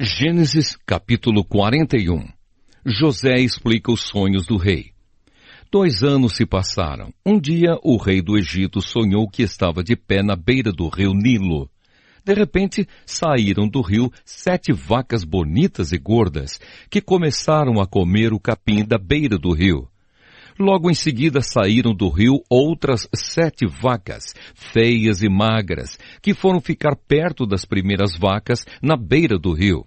Gênesis capítulo 41. José explica os sonhos do rei. 2 anos se passaram. Um dia o rei do Egito sonhou que estava de pé na beira do rio Nilo. De repente saíram do rio 7 vacas bonitas e gordas, que começaram a comer o capim da beira do rio. Logo em seguida saíram do rio outras 7 vacas, feias e magras, que foram ficar perto das primeiras vacas na beira do rio.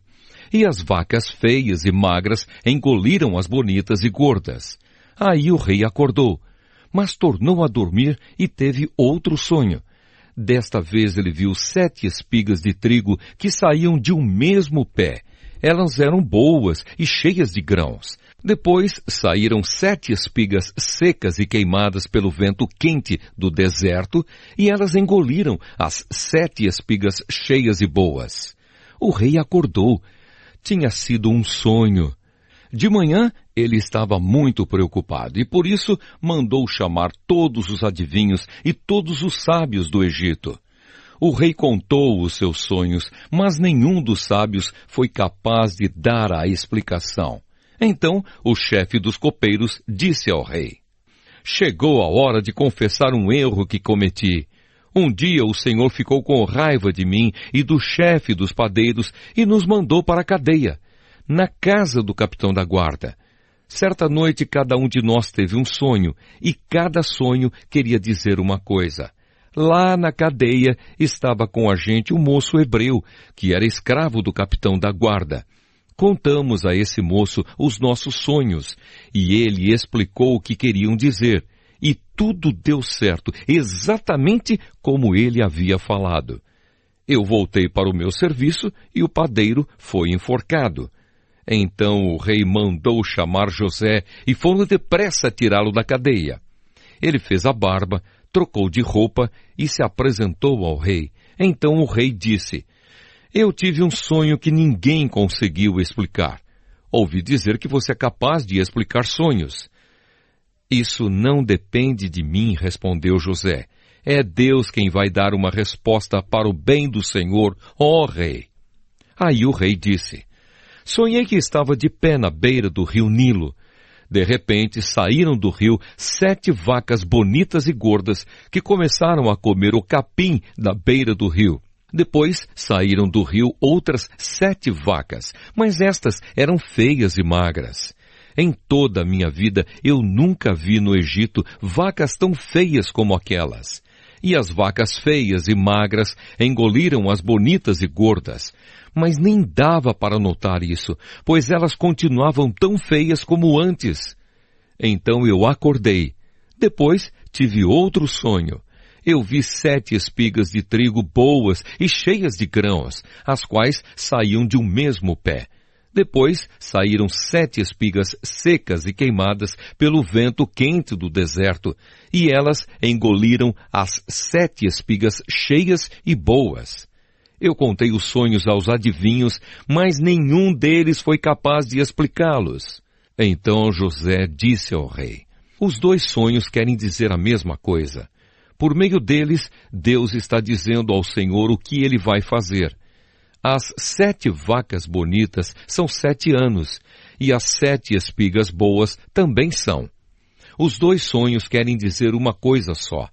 E as vacas feias e magras engoliram as bonitas e gordas. Aí o rei acordou, mas tornou a dormir e teve outro sonho. Desta vez ele viu 7 espigas de trigo que saíam de um mesmo pé. Elas eram boas e cheias de grãos. Depois saíram 7 espigas secas e queimadas pelo vento quente do deserto, e elas engoliram as 7 espigas cheias e boas. O rei acordou. Tinha sido um sonho. De manhã, ele estava muito preocupado e por isso mandou chamar todos os adivinhos e todos os sábios do Egito. O rei contou os seus sonhos, mas nenhum dos sábios foi capaz de dar a explicação. Então, o chefe dos copeiros disse ao rei: "Chegou a hora de confessar um erro que cometi. Um dia o Senhor ficou com raiva de mim e do chefe dos padeiros e nos mandou para a cadeia, na casa do capitão da guarda. Certa noite cada um de nós teve um sonho, e cada sonho queria dizer uma coisa. Lá na cadeia estava com a gente um moço hebreu, que era escravo do capitão da guarda. Contamos a esse moço os nossos sonhos, e ele explicou o que queriam dizer, e tudo deu certo, exatamente como ele havia falado. Eu voltei para o meu serviço e o padeiro foi enforcado. Então o rei mandou chamar José e foram depressa tirá-lo da cadeia. Ele fez a barba, trocou de roupa e se apresentou ao rei. Então o rei disse: "Eu tive um sonho que ninguém conseguiu explicar. Ouvi dizer que você é capaz de explicar sonhos." "Isso não depende de mim", respondeu José. "É Deus quem vai dar uma resposta para o bem do Senhor, ó rei." Aí o rei disse: "Sonhei que estava de pé na beira do rio Nilo. De repente saíram do rio 7 vacas bonitas e gordas que começaram a comer o capim da beira do rio. Depois saíram do rio outras 7 vacas, mas estas eram feias e magras. Em toda a minha vida eu nunca vi no Egito vacas tão feias como aquelas. E as vacas feias e magras engoliram as bonitas e gordas. Mas nem dava para notar isso, pois elas continuavam tão feias como antes. Então eu acordei. Depois tive outro sonho. Eu vi 7 espigas de trigo boas e cheias de grãos, as quais saíam de um mesmo pé. Depois saíram 7 espigas secas e queimadas pelo vento quente do deserto, e elas engoliram as 7 espigas cheias e boas. Eu contei os sonhos aos adivinhos, mas nenhum deles foi capaz de explicá-los." Então José disse ao rei: "Os 2 sonhos querem dizer a mesma coisa. Por meio deles, Deus está dizendo ao Senhor o que ele vai fazer. As 7 vacas bonitas são 7 anos, e as 7 espigas boas também são. Os 2 sonhos querem dizer uma coisa só.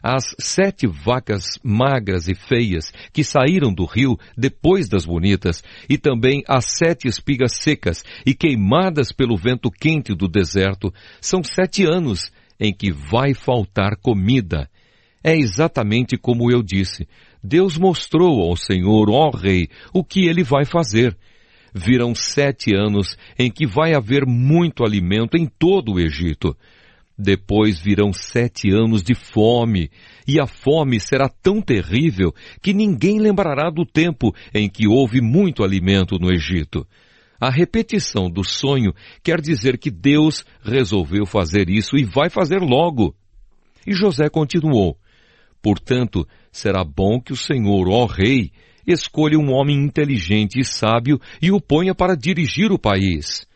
As 7 vacas magras e feias que saíram do rio depois das bonitas, e também as 7 espigas secas e queimadas pelo vento quente do deserto, são 7 anos em que vai faltar comida. É exatamente como eu disse. Deus mostrou ao Senhor, ó rei, o que ele vai fazer. Virão 7 anos em que vai haver muito alimento em todo o Egito. Depois virão 7 anos de fome, e a fome será tão terrível que ninguém lembrará do tempo em que houve muito alimento no Egito. A repetição do sonho quer dizer que Deus resolveu fazer isso e vai fazer logo." E José continuou: "Portanto, será bom que o Senhor, ó rei, escolha um homem inteligente e sábio e o ponha para dirigir o país."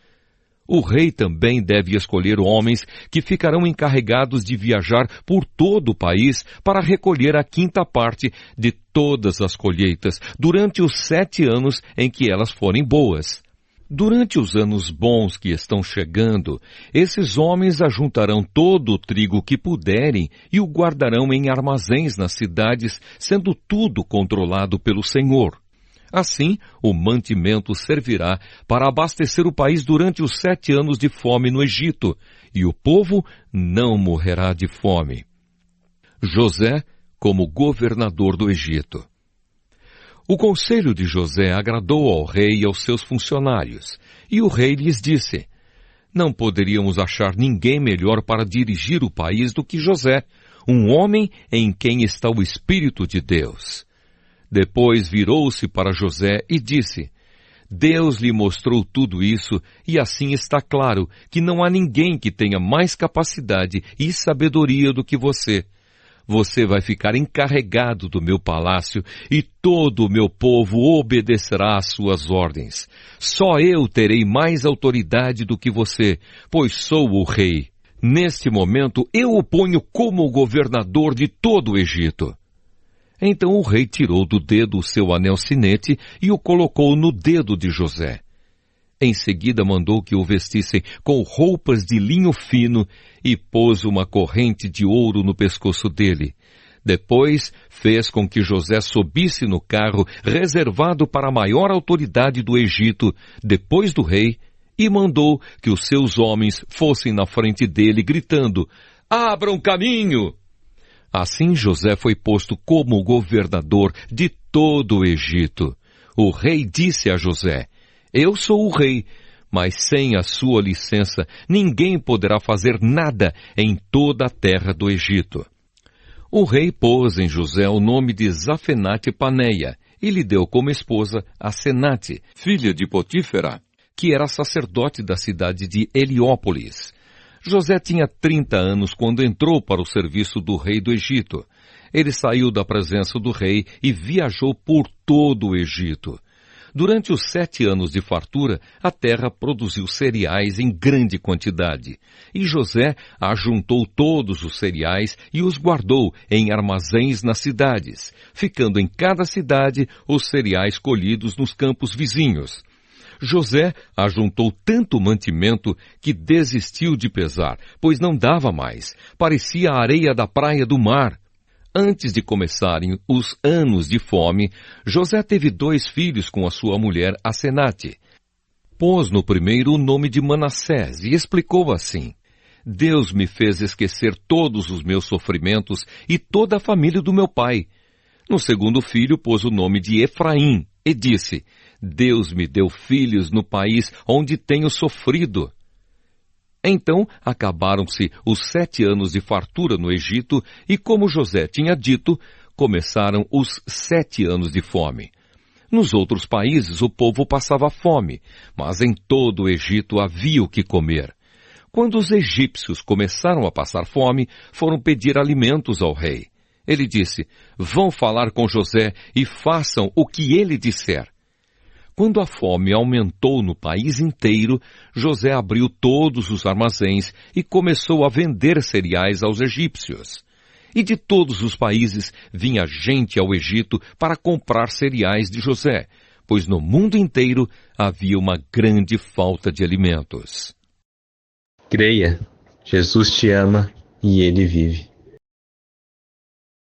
O rei também deve escolher homens que ficarão encarregados de viajar por todo o país para recolher a quinta parte de todas as colheitas durante os 7 anos em que elas forem boas. Durante os anos bons que estão chegando, esses homens ajuntarão todo o trigo que puderem e o guardarão em armazéns nas cidades, sendo tudo controlado pelo Senhor. Assim, o mantimento servirá para abastecer o país durante os 7 anos de fome no Egito, e o povo não morrerá de fome. José como governador do Egito. O conselho de José agradou ao rei e aos seus funcionários, e o rei lhes disse: não poderíamos achar ninguém melhor para dirigir o país do que José, um homem em quem está o Espírito de Deus. Depois virou-se para José e disse: Deus lhe mostrou tudo isso, e assim está claro que não há ninguém que tenha mais capacidade e sabedoria do que você. Você vai ficar encarregado do meu palácio e todo o meu povo obedecerá às suas ordens. Só eu terei mais autoridade do que você, pois sou o rei. Neste momento eu o ponho como governador de todo o Egito. Então o rei tirou do dedo o seu anel sinete e o colocou no dedo de José. Em seguida mandou que o vestissem com roupas de linho fino e pôs uma corrente de ouro no pescoço dele. Depois fez com que José subisse no carro reservado para a maior autoridade do Egito, depois do rei, e mandou que os seus homens fossem na frente dele, gritando: abram caminho! Assim José foi posto como governador de todo o Egito. O rei disse a José: eu sou o rei, mas sem a sua licença ninguém poderá fazer nada em toda a terra do Egito. O rei pôs em José o nome de Zafenate-Paneia e lhe deu como esposa Asenate, filha de Potífera, que era sacerdote da cidade de Heliópolis. José tinha 30 anos quando entrou para o serviço do rei do Egito. Ele saiu da presença do rei e viajou por todo o Egito. Durante os 7 anos de fartura, a terra produziu cereais em grande quantidade. E José ajuntou todos os cereais e os guardou em armazéns nas cidades, ficando em cada cidade os cereais colhidos nos campos vizinhos. José ajuntou tanto mantimento que desistiu de pesar, pois não dava mais. Parecia a areia da praia do mar. Antes de começarem os anos de fome, José teve 2 filhos com a sua mulher Asenate. Pôs no primeiro o nome de Manassés e explicou assim: Deus me fez esquecer todos os meus sofrimentos e toda a família do meu pai. No segundo filho pôs o nome de Efraim e disse: Deus me deu filhos no país onde tenho sofrido. Então acabaram-se os 7 anos de fartura no Egito e, como José tinha dito, começaram os 7 anos de fome. Nos outros países o povo passava fome, mas em todo o Egito havia o que comer. Quando os egípcios começaram a passar fome, foram pedir alimentos ao rei. Ele disse: vão falar com José e façam o que ele disser. Quando a fome aumentou no país inteiro, José abriu todos os armazéns e começou a vender cereais aos egípcios. E de todos os países vinha gente ao Egito para comprar cereais de José, pois no mundo inteiro havia uma grande falta de alimentos. Creia, Jesus te ama e Ele vive.